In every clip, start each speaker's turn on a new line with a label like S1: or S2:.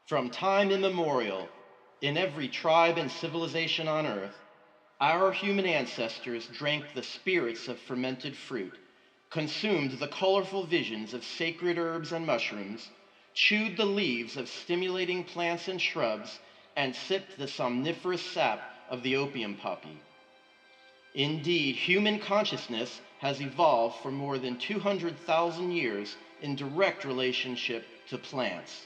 S1: From time immemorial, in every tribe and civilization on earth, our human ancestors drank the spirits of fermented fruit, consumed the colorful visions of sacred herbs and mushrooms, chewed the leaves of stimulating plants and shrubs, and sipped the somniferous sap of the opium poppy. Indeed, human consciousness has evolved for more than 200,000 years in direct relationship to plants.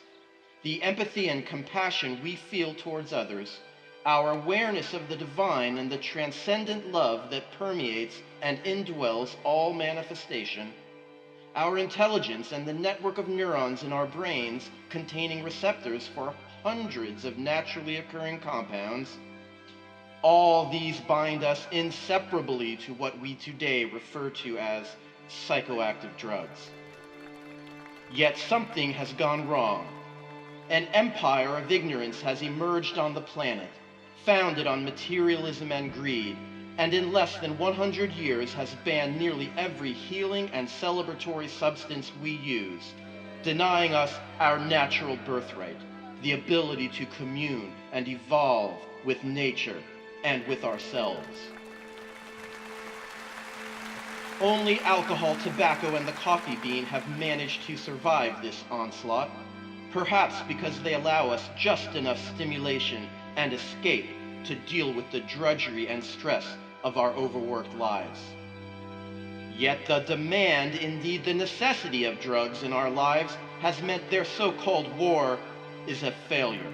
S1: The empathy and compassion we feel towards others, our awareness of the divine and the transcendent love that permeates and indwells all manifestation, our intelligence and the network of neurons in our brains containing receptors for hundreds of naturally occurring compounds, all these bind us inseparably to what we today refer to as psychoactive drugs. Yet something has gone wrong. An empire of ignorance has emerged on the planet, founded on materialism and greed, and in less than 100 years has banned nearly every healing and celebratory substance we use, denying us our natural birthright, the ability to commune and evolve with nature and with ourselves. Only alcohol, tobacco, and the coffee bean have managed to survive this onslaught, perhaps because they allow us just enough stimulation and escape to deal with the drudgery and stress of our overworked lives. Yet the demand, indeed the necessity of drugs in our lives has meant their so-called war is a failure.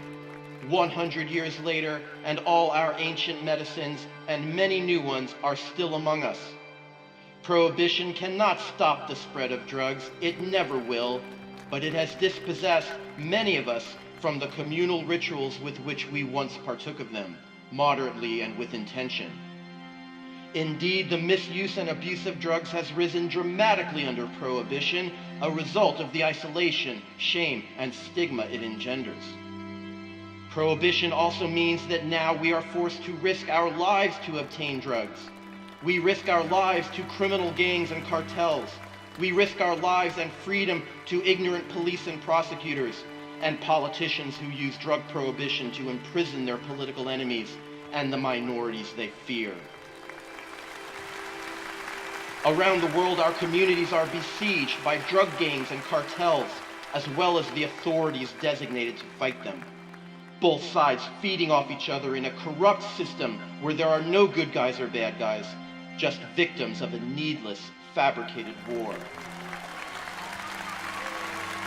S1: 100 years later, and all our ancient medicines and many new ones are still among us. Prohibition cannot stop the spread of drugs, it never will, but it has dispossessed many of us from the communal rituals with which we once partook of them, moderately and with intention. Indeed, the misuse and abuse of drugs has risen dramatically under prohibition, a result of the isolation, shame, and stigma it engenders. Prohibition also means that now we are forced to risk our lives to obtain drugs. We risk our lives to criminal gangs and cartels. We risk our lives and freedom to ignorant police and prosecutors, and politicians who use drug prohibition to imprison their political enemies and the minorities they fear. Around the world, our communities are besieged by drug gangs and cartels, as well as the authorities designated to fight them. Both sides feeding off each other in a corrupt system where there are no good guys or bad guys, just victims of a needless, fabricated war.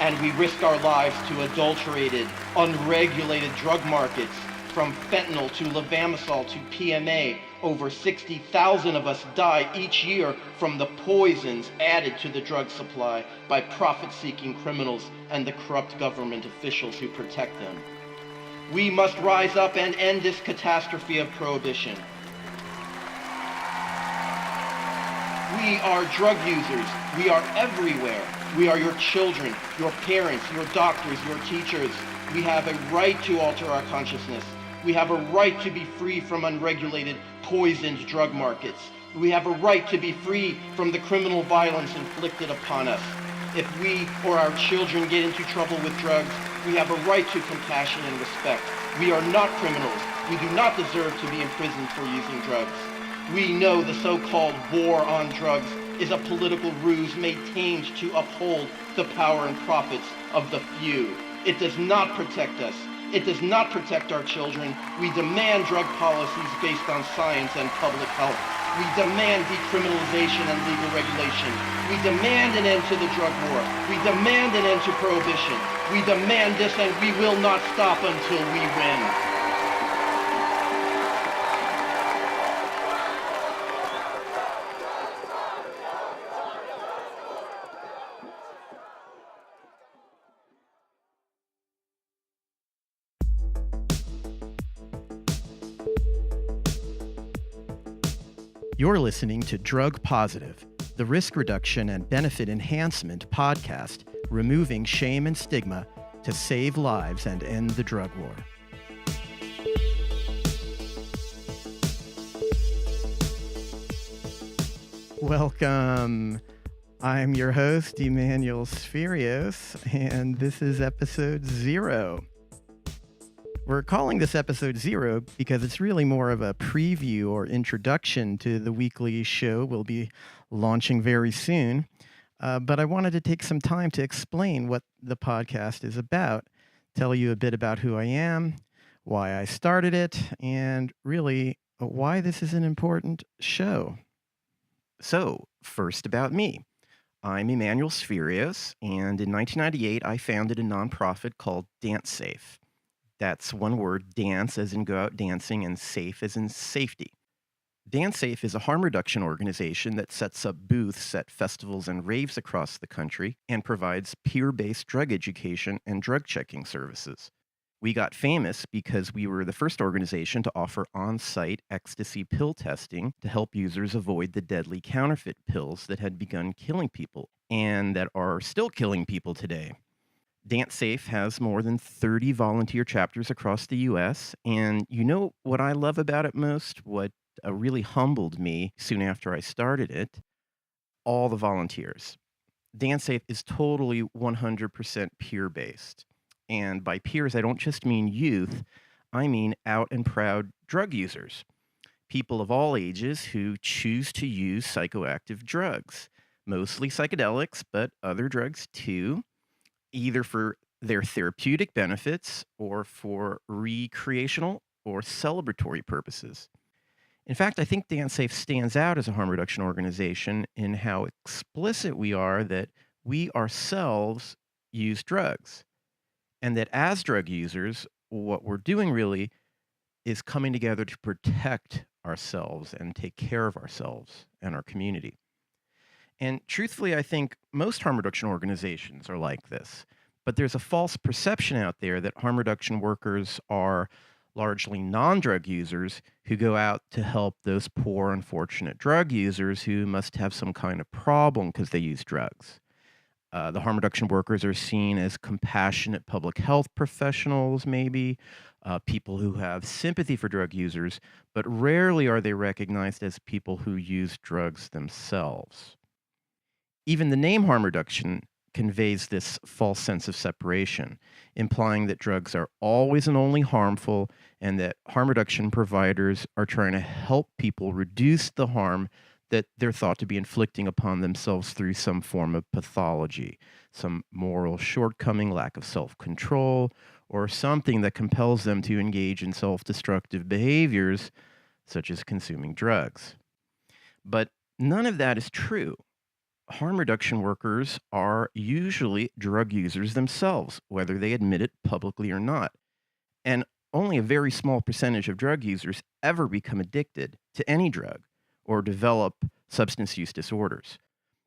S1: And we risk our lives to adulterated, unregulated drug markets, from fentanyl to levamisole to PMA. Over 60,000 of us die each year from the poisons added to the drug supply by profit-seeking criminals and the corrupt government officials who protect them. We must rise up and end this catastrophe of prohibition. We are drug users. We are everywhere. We are your children, your parents, your doctors, your teachers. We have a right to alter our consciousness. We have a right to be free from unregulated, poisoned drug markets. We have a right to be free from the criminal violence inflicted upon us. If we or our children get into trouble with drugs, we have a right to compassion and respect. We are not criminals. We do not deserve to be imprisoned for using drugs. We know the so-called war on drugs is a political ruse maintained to uphold the power and profits of the few. It does not protect us. It does not protect our children. We demand drug policies based on science and public health. We demand decriminalization and legal regulation. We demand an end to the drug war. We demand an end to prohibition. We demand this, and we will not stop until we win.
S2: You're listening to Drug Positive, the risk reduction and benefit enhancement podcast, removing shame and stigma to save lives and end the drug war. Welcome. I'm your host, Emanuel Sferios, and this is episode 0. We're calling this episode 0 because it's really more of a preview or introduction to the weekly show we'll be launching very soon. But I wanted to take some time to explain what the podcast is about, tell you a bit about who I am, why I started it, and really why this is an important show. So, first about me. I'm Emanuel Sferios, and in 1998, I founded a nonprofit called Dance Safe. That's one word, dance as in go out dancing, and safe as in safety. Dance Safe is a harm reduction organization that sets up booths at festivals and raves across the country and provides peer-based drug education and drug checking services. We got famous because we were the first organization to offer on-site ecstasy pill testing to help users avoid the deadly counterfeit pills that had begun killing people and that are still killing people today. Dance Safe has more than 30 volunteer chapters across the U.S., and you know what I love about it most? What really humbled me soon after I started it? All the volunteers. Dance Safe is totally 100% peer-based. And by peers, I don't just mean youth, I mean out and proud drug users. People of all ages who choose to use psychoactive drugs, mostly psychedelics, but other drugs too, either for their therapeutic benefits or for recreational or celebratory purposes. In fact, I think Dance Safe stands out as a harm reduction organization in how explicit we are that we ourselves use drugs. And that as drug users, what we're doing really is coming together to protect ourselves and take care of ourselves and our community. And truthfully, I think most harm reduction organizations are like this. But there's a false perception out there that harm reduction workers are largely non-drug users who go out to help those poor, unfortunate drug users who must have some kind of problem because they use drugs. The harm reduction workers are seen as compassionate public health professionals, maybe, people who have sympathy for drug users, but rarely are they recognized as people who use drugs themselves. Even the name harm reduction conveys this false sense of separation, implying that drugs are always and only harmful and that harm reduction providers are trying to help people reduce the harm that they're thought to be inflicting upon themselves through some form of pathology, some moral shortcoming, lack of self-control, or something that compels them to engage in self-destructive behaviors, such as consuming drugs. But none of that is true. Harm reduction workers are usually drug users themselves, whether they admit it publicly or not. And only a very small percentage of drug users ever become addicted to any drug or develop substance use disorders.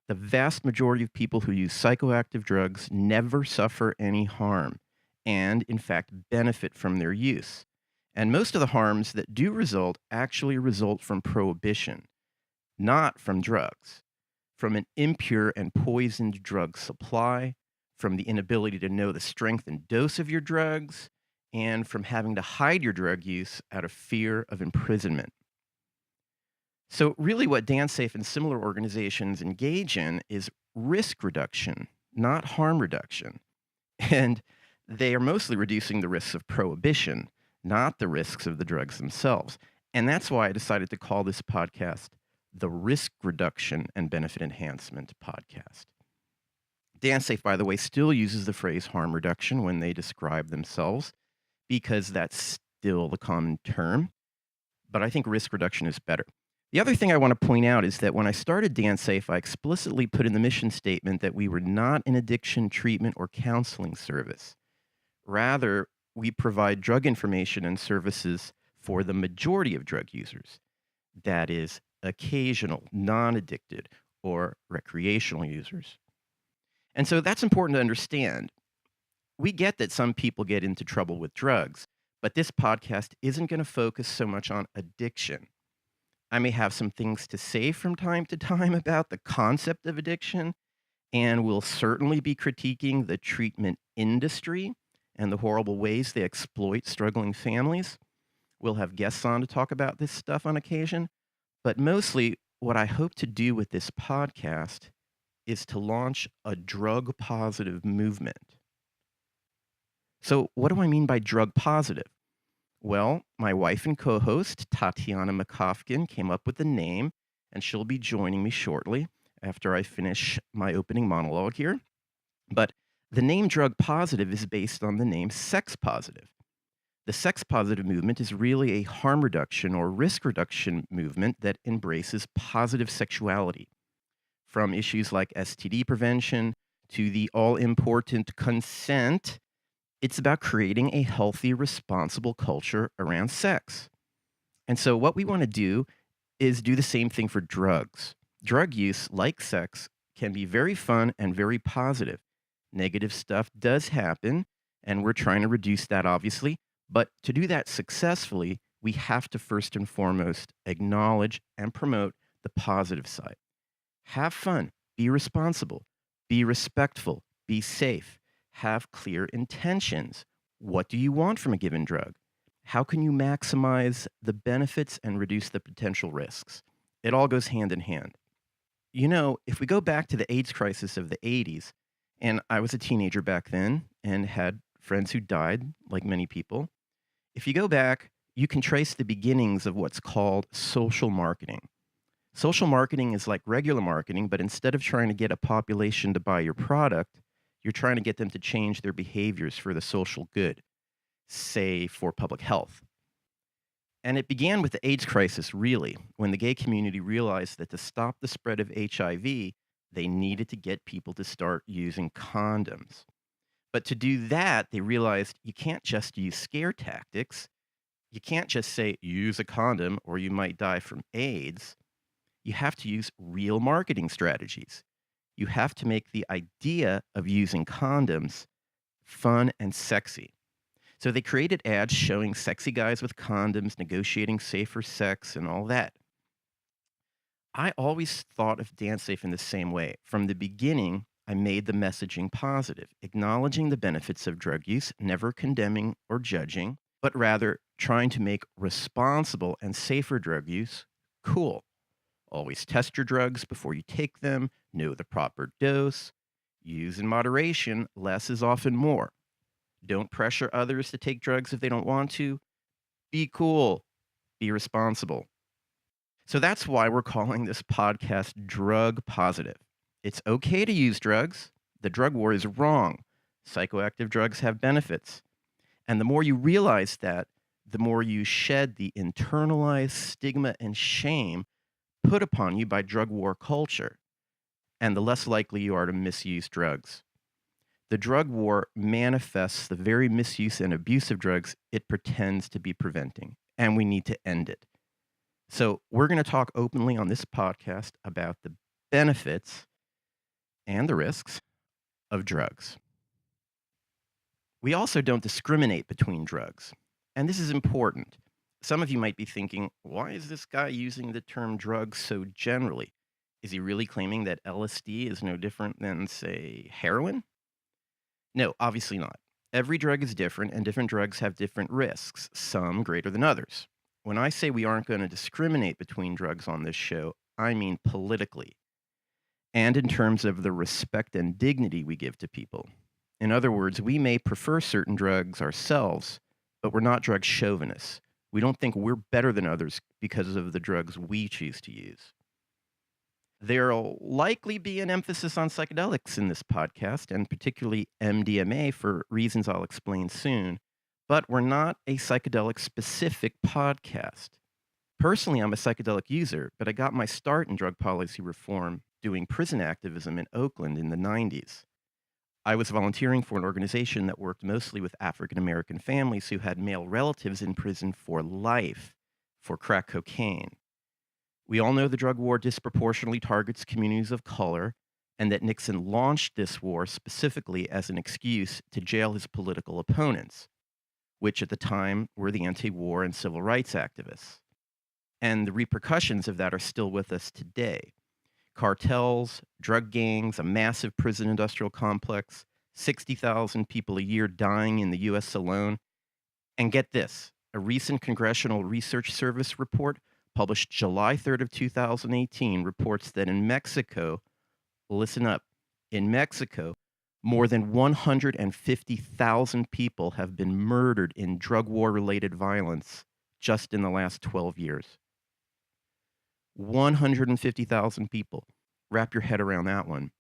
S2: The vast majority of people who use psychoactive drugs never suffer any harm and, in fact, benefit from their use. And most of the harms that do result actually result from prohibition, not from drugs, from an impure and poisoned drug supply, from the inability to know the strength and dose of your drugs, and from having to hide your drug use out of fear of imprisonment. So really what Dance Safe and similar organizations engage in is risk reduction, not harm reduction. And they are mostly reducing the risks of prohibition, not the risks of the drugs themselves. And that's why I decided to call this podcast the Risk Reduction and Benefit Enhancement Podcast. Dance Safe, by the way, still uses the phrase harm reduction when they describe themselves because that's still the common term. But I think risk reduction is better. The other thing I want to point out is that when I started Dance Safe, I explicitly put in the mission statement that we were not an addiction treatment or counseling service. Rather, we provide drug information and services for the majority of drug users. That is, occasional, non-addicted, or recreational users. And so that's important to understand. We get that some people get into trouble with drugs, but this podcast isn't going to focus so much on addiction. I may have some things to say from time to time about the concept of addiction, and we'll certainly be critiquing the treatment industry and the horrible ways they exploit struggling families. We'll have guests on to talk about this stuff on occasion. But mostly, what I hope to do with this podcast is to launch a drug positive movement. So, what do I mean by drug positive? Well, my wife and co host, Tatiana Makovkin, came up with the name, and she'll be joining me shortly after I finish my opening monologue here. But the name drug positive is based on the name sex positive. The sex positive movement is really a harm reduction or risk reduction movement that embraces positive sexuality, from issues like STD prevention to the all important consent. It's about creating a healthy, responsible culture around sex. And so, what we want to do is do the same thing for drugs. Drug use, like sex, can be very fun and very positive. Negative stuff does happen, and we're trying to reduce that, obviously. But to do that successfully, we have to first and foremost acknowledge and promote the positive side. Have fun, be responsible, be respectful, be safe, have clear intentions. What do you want from a given drug? How can you maximize the benefits and reduce the potential risks? It all goes hand in hand. You know, if we go back to the AIDS crisis of the 80s, and I was a teenager back then and had friends who died, like many people, if you go back, you can trace the beginnings of what's called social marketing. Social marketing is like regular marketing, but instead of trying to get a population to buy your product, you're trying to get them to change their behaviors for the social good, say for public health. And it began with the AIDS crisis, really, when the gay community realized that to stop the spread of HIV, they needed to get people to start using condoms. But to do that, they realized you can't just use scare tactics. You can't just say, use a condom or you might die from AIDS. You have to use real marketing strategies. You have to make the idea of using condoms fun and sexy. So they created ads showing sexy guys with condoms, negotiating safer sex, and all that. I always thought of Dance Safe in the same way. From the beginning, I made the messaging positive, acknowledging the benefits of drug use, never condemning or judging, but rather trying to make responsible and safer drug use cool. Always test your drugs before you take them, know the proper dose, use in moderation, less is often more. Don't pressure others to take drugs if they don't want to. Be cool, be responsible. So that's why we're calling this podcast Drug Positive. It's okay to use drugs. The drug war is wrong. Psychoactive drugs have benefits. And the more you realize that, the more you shed the internalized stigma and shame put upon you by drug war culture, and the less likely you are to misuse drugs. The drug war manifests the very misuse and abuse of drugs it pretends to be preventing, and we need to end it. So we're going to talk openly on this podcast about the benefits and the risks of drugs. We also don't discriminate between drugs, and this is important. Some of you might be thinking, why is this guy using the term drugs so generally? Is he really claiming that LSD is no different than, say, heroin? No, obviously not. Every drug is different, and different drugs have different risks, some greater than others. When I say we aren't going to discriminate between drugs on this show, I mean politically, and in terms of the respect and dignity we give to people. In other words, we may prefer certain drugs ourselves, but we're not drug chauvinists. We don't think we're better than others because of the drugs we choose to use. There'll likely be an emphasis on psychedelics in this podcast, and particularly MDMA for reasons I'll explain soon, but we're not a psychedelic-specific podcast. Personally, I'm a psychedelic user, but I got my start in drug policy reform doing prison activism in Oakland in the 90s. I was volunteering for an organization that worked mostly with African-American families who had male relatives in prison for life for crack cocaine. We all know the drug war disproportionately targets communities of color, and that Nixon launched this war specifically as an excuse to jail his political opponents, which at the time were the anti-war and civil rights activists. And the repercussions of that are still with us today. Cartels, drug gangs, a massive prison industrial complex, 60,000 people a year dying in the U.S. alone. And get this, a recent Congressional Research Service report published July 3rd of 2018 reports that in Mexico, Listen up. In Mexico, more than 150,000 people have been murdered in drug war-related violence just in the last 12 years. 150,000 people. Wrap your head around that one.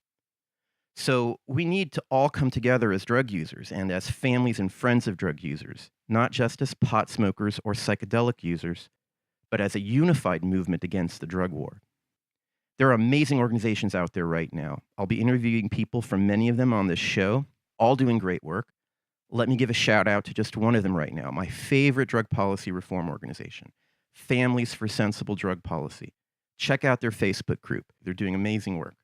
S2: So we need to all come together as drug users and as families and friends of drug users, not just as pot smokers or psychedelic users, but as a unified movement against the drug war. There are amazing organizations out there right now. I'll be interviewing people from many of them on this show, all doing great work. Let me give a shout out to just one of them right now, my favorite drug policy reform organization, Families for Sensible Drug Policy. Check out their Facebook group. They're doing amazing work.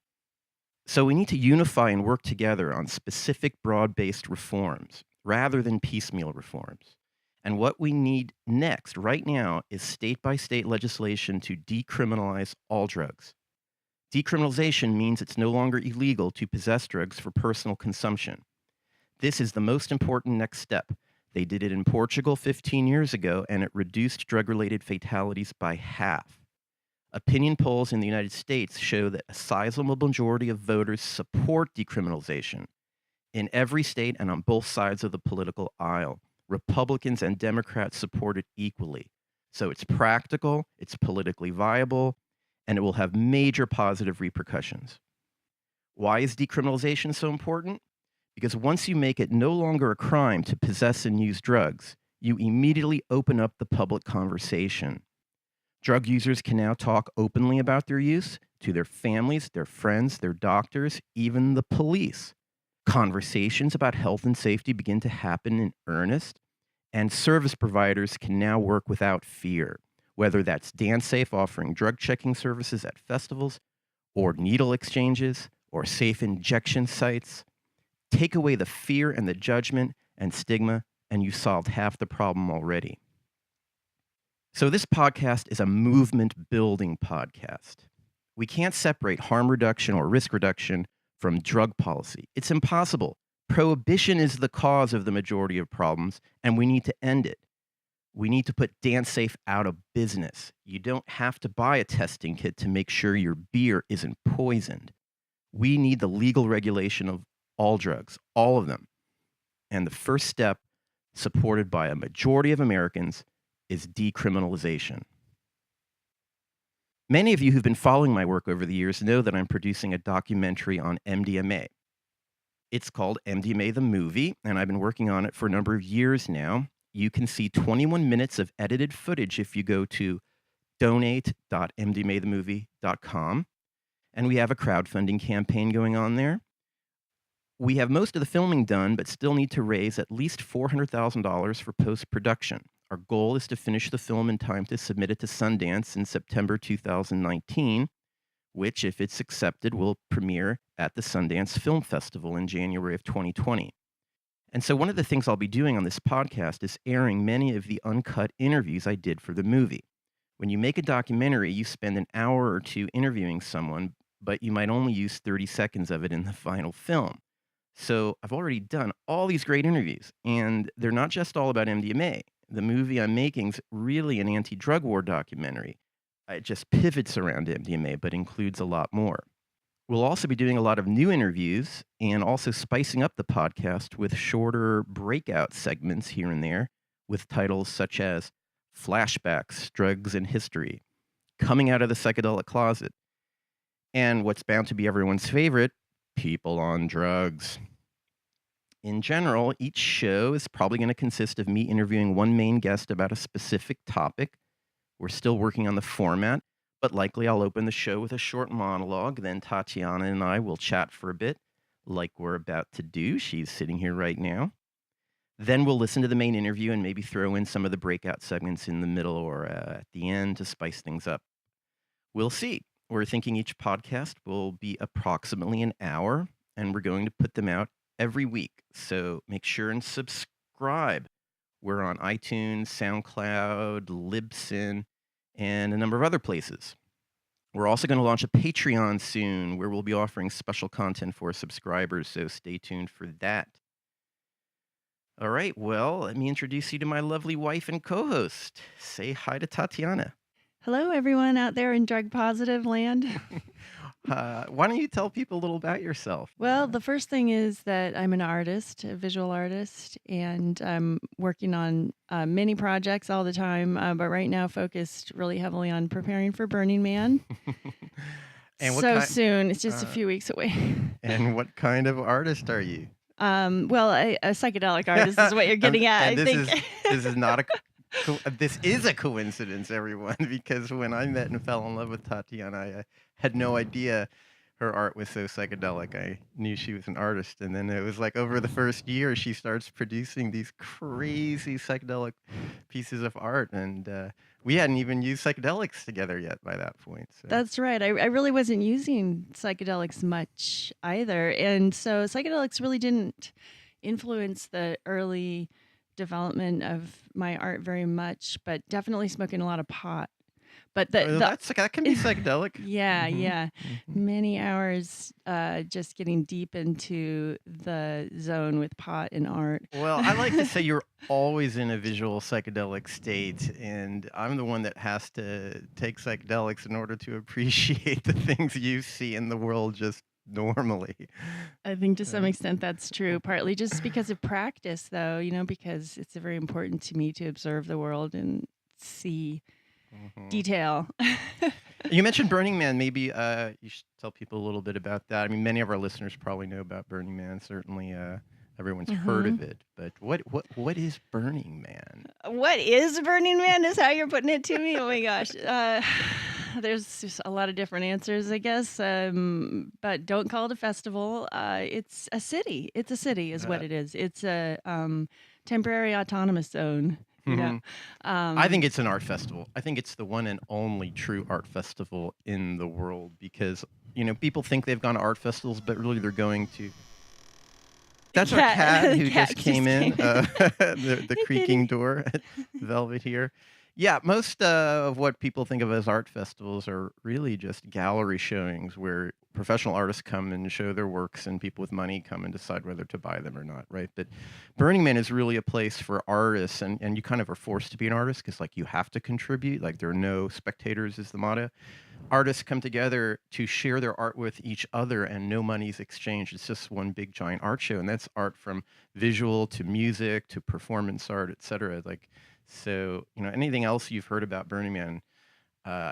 S2: So we need to unify and work together on specific broad-based reforms rather than piecemeal reforms. And what we need next, right now, is state-by-state legislation to decriminalize all drugs. Decriminalization means it's no longer illegal to possess drugs for personal consumption. This is the most important next step. They did it in Portugal 15 years ago, and it reduced drug-related fatalities by half. Opinion polls in the United States show that a sizable majority of voters support decriminalization. In every state and on both sides of the political aisle, Republicans and Democrats support it equally. So it's practical, it's politically viable, and it will have major positive repercussions. Why is decriminalization so important? Because once you make it no longer a crime to possess and use drugs, you immediately open up the public conversation. Drug users can now talk openly about their use to their families, their friends, their doctors, even the police. Conversations about health and safety begin to happen in earnest, and service providers can now work without fear, whether that's DanceSafe offering drug checking services at festivals, or needle exchanges, or safe injection sites. Take away the fear and the judgment and stigma, and you solved half the problem already. So this podcast is a movement-building podcast. We can't separate harm reduction or risk reduction from drug policy. It's impossible. Prohibition is the cause of the majority of problems, and we need to end it. We need to put DanceSafe out of business. You don't have to buy a testing kit to make sure your beer isn't poisoned. We need the legal regulation of all drugs, all of them. And the first step, supported by a majority of Americans, is decriminalization. Many of you who've been following my work over the years know that I'm producing a documentary on MDMA. It's called MDMA the Movie, and I've been working on it for a number of years now. You can see 21 minutes of edited footage if you go to donate.mdmathemovie.com. And we have a crowdfunding campaign going on there. We have most of the filming done, but still need to raise at least $400,000 for post-production. Our goal is to finish the film in time to submit it to Sundance in September 2019, which, if it's accepted, will premiere at the Sundance Film Festival in January of 2020. And so one of the things I'll be doing on this podcast is airing many of the uncut interviews I did for the movie. When you make a documentary, you spend an hour or two interviewing someone, but you might only use 30 seconds of it in the final film. So I've already done all these great interviews, and they're not just all about MDMA. The movie I'm making is really an anti-drug war documentary. It just pivots around MDMA, but includes a lot more. We'll also be doing a lot of new interviews and also spicing up the podcast with shorter breakout segments here and there with titles such as Flashbacks, Drugs and History, Coming Out of the Psychedelic Closet, and what's bound to be everyone's favorite, People on Drugs. In general, each show is probably going to consist of me interviewing one main guest about a specific topic. We're still working on the format, but likely I'll open the show with a short monologue. Then Tatiana and I will chat for a bit, like we're about to do. She's sitting here right now. Then we'll listen to the main interview and maybe throw in some of the breakout segments in the middle or at the end to spice things up. We'll see. We're thinking each podcast will be approximately an hour, and we're going to put them out every week. So make sure and subscribe. We're on iTunes, SoundCloud, Libsyn, and a number of other places. We're also going to launch a Patreon soon where we'll be offering special content for subscribers, so stay tuned for that. All right, well, let me introduce you to my lovely wife and co-host. Say hi to Tatiana.
S3: Hello, everyone out there in drug positive land.
S2: Why don't you tell people a little about yourself?
S3: Well, the first thing is that I'm an artist, a visual artist, and I'm working on many projects all the time, but right now focused really heavily on preparing for Burning Man.
S2: And what
S3: So
S2: kind?
S3: soon, it's just a
S2: Uh,
S3: few weeks away.
S2: and what kind of artist are you?
S3: Well, a psychedelic artist is what you're getting at,
S2: and
S3: I think.
S2: this is not a this is a coincidence, everyone, because when I met and fell in love with Tatiana, I had no idea her art was so psychedelic. I knew she was an artist, and then it was like over the first year, she starts producing these crazy psychedelic pieces of art, and we hadn't even used psychedelics together yet by that point. So.
S3: That's right. I really wasn't using psychedelics much either. And so psychedelics really didn't influence the early development of my art very much, but definitely smoking a lot of pot. But
S2: that can be psychedelic.
S3: yeah,
S2: Mhm,
S3: yeah.
S2: mhm.
S3: Many hours just getting deep into the zone with pot and art.
S2: Well, I like to say you're always in a visual psychedelic state, and I'm the one that has to take psychedelics in order to appreciate the things you see in the world just normally.
S3: I think to some
S2: Uh,
S3: extent that's true, partly just because of practice, though, because it's very important to me to observe the world and see
S2: mhm.
S3: detail.
S2: You mentioned Burning Man. Maybe you should tell people a little bit about that. I mean, many of our listeners probably know about Burning Man. Certainly, everyone's heard
S3: hmm
S2: of it. But what is Burning Man?
S3: What is Burning Man is how you're putting it to me. Oh my gosh. There's just a lot of different answers, I guess. But don't call it a festival. It's a city. It's a city is what
S2: Uh,
S3: it is. It's a temporary autonomous zone. You know,
S2: mhm. I
S3: um,
S2: think it's an art festival. I think it's the one and only true art festival in the world because, people think they've gone to art festivals, but really they're going to. That's our cat
S3: the
S2: who
S3: cat
S2: just
S3: just
S2: came in,
S3: came in.
S2: the
S3: Hey,
S2: creaking
S3: kitty.
S2: door at Velvet here. Yeah, most of what people think of as art festivals are really just gallery showings where professional artists come and show their works and people with money come and decide whether to buy them or not, right? But Burning Man is really a place for artists, and you kind of are forced to be an artist because, like, you have to contribute. Like, there are no spectators, is the motto. Artists come together to share their art with each other and no money's exchanged. It's just one big giant art show, and that's art from visual to music to performance art, etc. Like, so, anything else you've heard about Burning Man,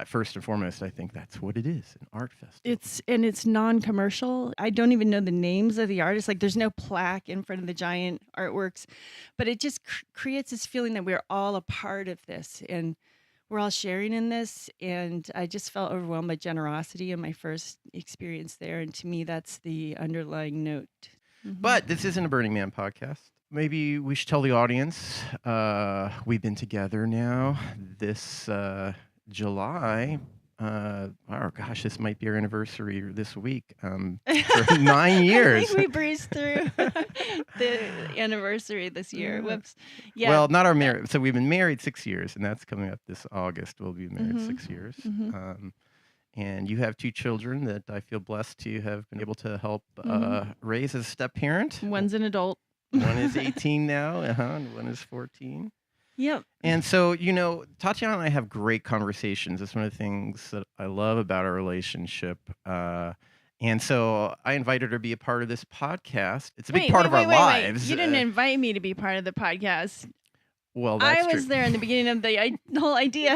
S2: first and foremost, I think that's what it is, an art festival.
S3: It's non-commercial. I don't even know the names of the artists. Like there's no plaque in front of the giant artworks, but it just creates this feeling that we're all a part of this and we're all sharing in this. And I just felt overwhelmed by generosity in my first experience there. And to me, that's the underlying note. hmm
S2: But this isn't a Burning Man podcast. Maybe we should tell the audience we've been together now this July. Oh gosh, this might be our anniversary this week. For 9
S3: I
S2: years.
S3: think we breezed through the anniversary this year. Whoops. Yeah.
S2: Well, not our marriage. So we've been married 6 years, and that's coming up this August. We'll be married
S3: hmm
S2: 6 years.
S3: hmm
S2: And you have 2 children that I feel blessed to have been able to help
S3: hmm
S2: raise as a step parent.
S3: One's an adult.
S2: One is 18 now, and one is 14.
S3: Yep.
S2: And so, Tatiana and I have great conversations. It's one of the things that I love about our relationship. And so I invited her to be a part of this podcast. It's a big part of our lives.
S3: You didn't invite me to be part of the podcast.
S2: Well,
S3: I
S2: that's
S3: was
S2: true.
S3: there in the beginning of the whole idea.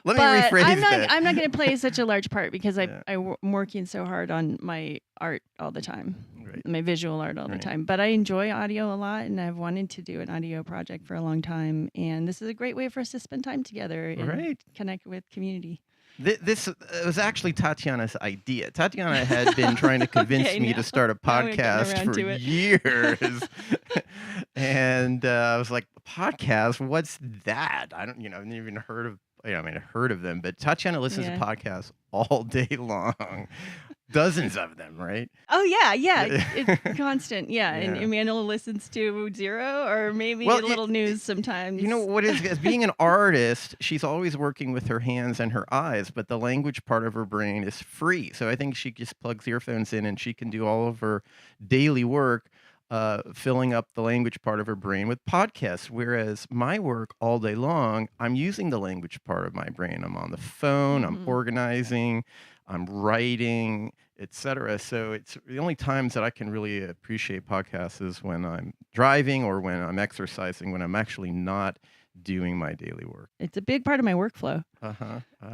S2: Let me
S3: But
S2: rephrase
S3: I'm not.
S2: that.
S3: I'm not going to play such a large part because
S2: Yeah.
S3: I'm working so hard on my art all the time,
S2: Right.
S3: my visual art all the
S2: Right.
S3: time. But I enjoy audio a lot, and I've wanted to do an audio project for a long time. And this is a great way for us to spend time together and
S2: Right.
S3: connect with community.
S2: This was actually Tatiana's idea. Tatiana had been trying to convince
S3: Okay,
S2: me
S3: now-
S2: to start a
S3: now we're getting
S2: podcast
S3: around
S2: for
S3: to it.
S2: years. And I was like, podcast? What's that? I don't, I've never even heard of, I heard of them, but Tatiana listens
S3: Yeah.
S2: to podcasts all day long. Dozens of them, right?
S3: Oh yeah. It's constant. Yeah. And
S2: Yeah.
S3: Emanuel listens to 0 or maybe
S2: Well,
S3: a little news sometimes.
S2: You know what is as being an artist, she's always working with her hands and her eyes, but the language part of her brain is free. So I think she just plugs earphones in and she can do all of her daily work, filling up the language part of her brain with podcasts. Whereas my work all day long, I'm using the language part of my brain. I'm on the phone, I'm
S3: Mhm.
S2: organizing, I'm writing, etc. So it's the only times that I can really appreciate podcasts is when I'm driving or when I'm exercising, when I'm actually not doing my daily work.
S3: It's a big part of my workflow.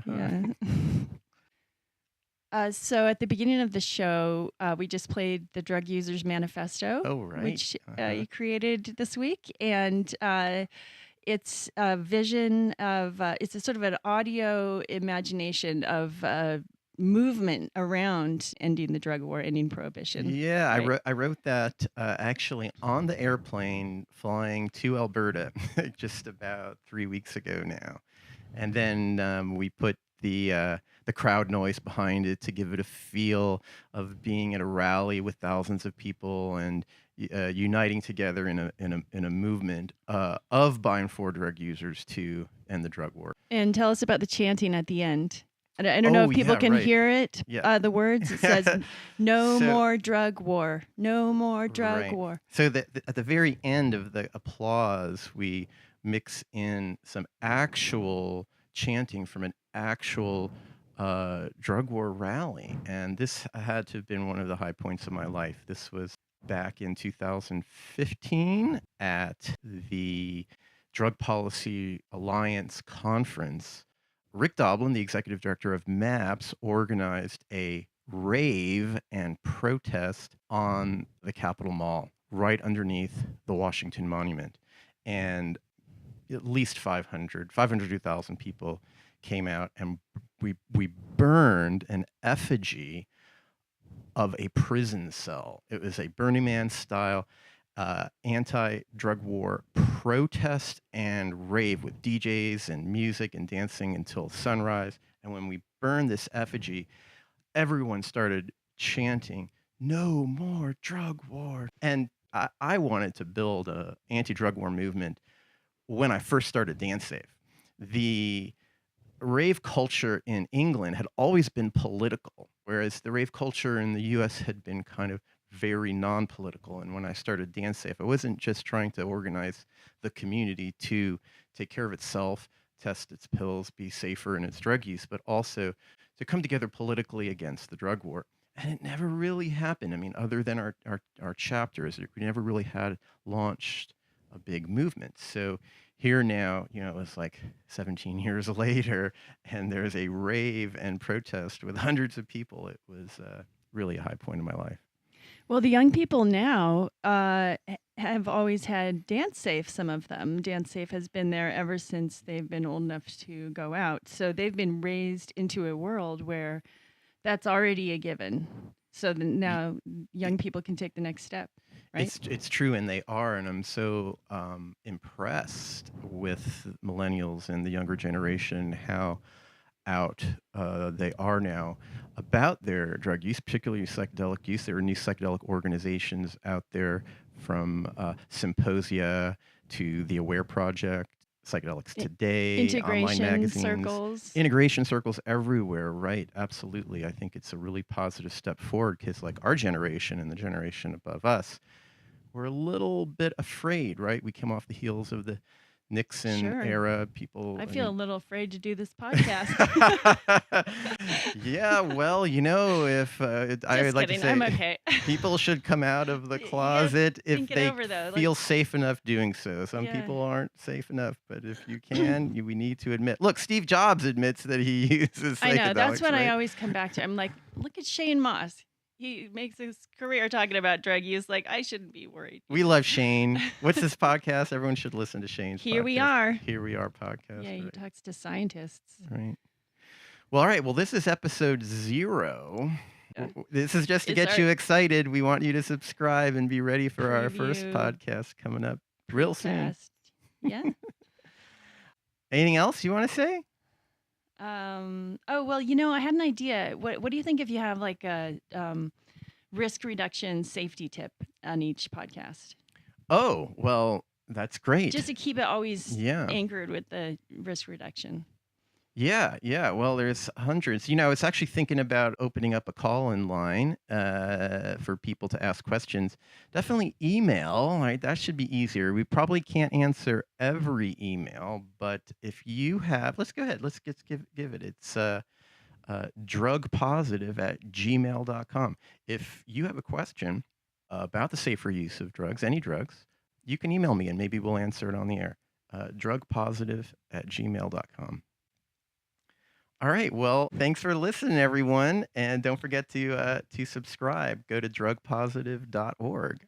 S3: Yeah. So at the beginning of the show, we just played the Drug User Manifesto,
S2: Oh, right.
S3: which you created this week. And it's a vision of, it's a sort of an audio imagination of movement around ending the drug war, ending prohibition.
S2: Yeah,
S3: right?
S2: I wrote that actually on the airplane flying to Alberta just about 3 weeks ago now, and then we put the crowd noise behind it to give it a feel of being at a rally with thousands of people and uniting together in a movement of by and for drug users to end the drug war.
S3: And tell us about the chanting at the end. I don't know
S2: Oh,
S3: if people
S2: yeah,
S3: can
S2: right.
S3: hear it,
S2: Yeah.
S3: the words. It says, no
S2: So-
S3: more drug war. No more drug
S2: Right.
S3: war.
S2: So at the very end of the applause, we mix in some actual chanting from an actual drug war rally. And this had to have been one of the high points of my life. This was back in 2015 at the Drug Policy Alliance conference. Rick Doblin, the executive director of MAPS, organized a rave and protest on the Capitol Mall, right underneath the Washington Monument. And at least 502,000 people came out, and we burned an effigy of a prison cell. It was a Burning Man style anti-drug war protest and rave with DJs and music and dancing until sunrise. And when we burned this effigy, everyone started chanting, "No more drug war." And I wanted to build an anti-drug war movement when I first started Dance Safe. The rave culture in England had always been political, whereas the rave culture in the US had been kind of very non-political. And when I started Dance Safe, I wasn't just trying to organize the community to take care of itself, test its pills, be safer in its drug use, but also to come together politically against the drug war. And it never really happened. I mean, other than our chapters, we never really had launched a big movement. So here now, it was like 17 years later, and there's a rave and protest with hundreds of people. It was really a high point in my life.
S3: Well, the young people now have always had Dance Safe, some of them. Dance Safe has been there ever since they've been old enough to go out. So they've been raised into a world where that's already a given. So now young people can take the next step, right?
S2: It's true, and they are, and I'm so impressed with millennials and the younger generation, how out they are now about their drug use, particularly psychedelic use. There are new psychedelic organizations out there, from Symposia to the Aware Project, Psychedelics Today, online
S3: Integration
S2: magazines,
S3: circles.
S2: integration circles everywhere. Right, absolutely. I think it's a really positive step forward, because like our generation and the generation above us, we're a little bit afraid, right? We came off the heels of the Nixon
S3: Sure.
S2: era. People,
S3: I feel a little afraid to do this podcast.
S2: Yeah, well, if I would like to
S3: kidding,
S2: say,
S3: I'm okay.
S2: people should come out of the
S3: Yeah,
S2: closet if
S3: think it
S2: they
S3: over, though.
S2: feel safe enough doing so. Some
S3: Yeah.
S2: people aren't safe enough, but if you can, we need to admit. Look, Steve Jobs admits that he uses psychedelics.
S3: I know, that's what
S2: right?
S3: I always come back to. I'm like, look at Shane Moss. He makes his career talking about drug use. Like, I shouldn't be worried.
S2: We love Shane. What's this podcast? Everyone should listen to Shane's
S3: Here we
S2: podcast.
S3: are.
S2: Here we are podcast.
S3: Yeah, he
S2: right.
S3: talks to scientists.
S2: Right. Well, all right. Well, this is episode 0.
S3: Yeah.
S2: This is just to
S3: It's
S2: get you excited. We want you to subscribe and be ready for our first
S3: Preview.
S2: podcast coming up real soon.
S3: Cast. Yeah.
S2: Anything else you want to say?
S3: Oh, well, I had an idea. What do you think if you have like a risk reduction safety tip on each podcast?
S2: Oh, well, that's great.
S3: Just to keep it always
S2: Yeah.
S3: anchored with the risk reduction.
S2: Yeah. Well, there's hundreds. I was actually thinking about opening up a call-in line for people to ask questions. Definitely email, right? That should be easier. We probably can't answer every email, but if you have, let's go ahead. Let's give it. It's drugpositive@gmail.com. If you have a question about the safer use of drugs, any drugs, you can email me and maybe we'll answer it on the air. Drugpositive@gmail.com. All right. Well, thanks for listening, everyone. And don't forget to subscribe. Go to drugpositive.org.